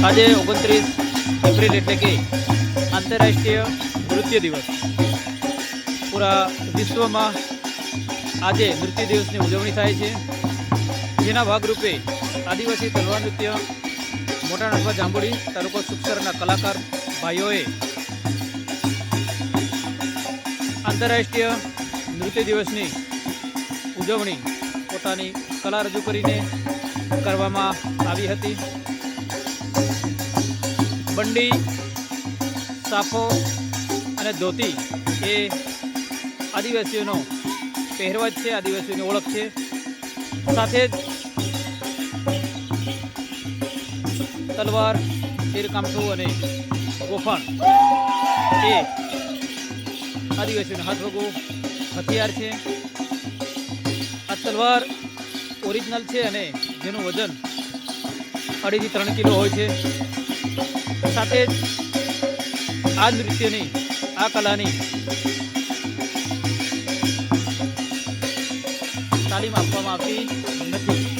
આજે 29 એપ્રિલ એટલે કે આંતરરાષ્ટ્રીય નૃત્ય દિવસ. પૂરા વિશ્વમાં આજે નૃત્ય દિવસની ઉજવણી થાય છે, જેના ભાગરૂપે આદિવાસી તલવાર નૃત્ય મોટા નસવા જાંબુડી તાલુકો સુખસરના કલાકાર ભાઈઓએ આંતરરાષ્ટ્રીય નૃત્ય દિવસની ઉજવણી પોતાની કલા રજૂ કરીને કરવામાં આવી હતી. બંડી, સાફો અને ધોતી એ આદિવાસીઓનો પહેરવાજ છે, આદિવાસીઓની ઓળખ છે. સાથે જ તલવાર, તીરકામઠું અને ગોફણ એ આદિવાસીઓનો હાથવગું હથિયાર છે. આ તલવાર ઓરિજિનલ છે અને જેનું વજન 2.5 થી 3 કિલો હોય છે. સાથે જ આ નૃત્યની, આ કલાની તાલીમ આપવામાં આવતી નથી.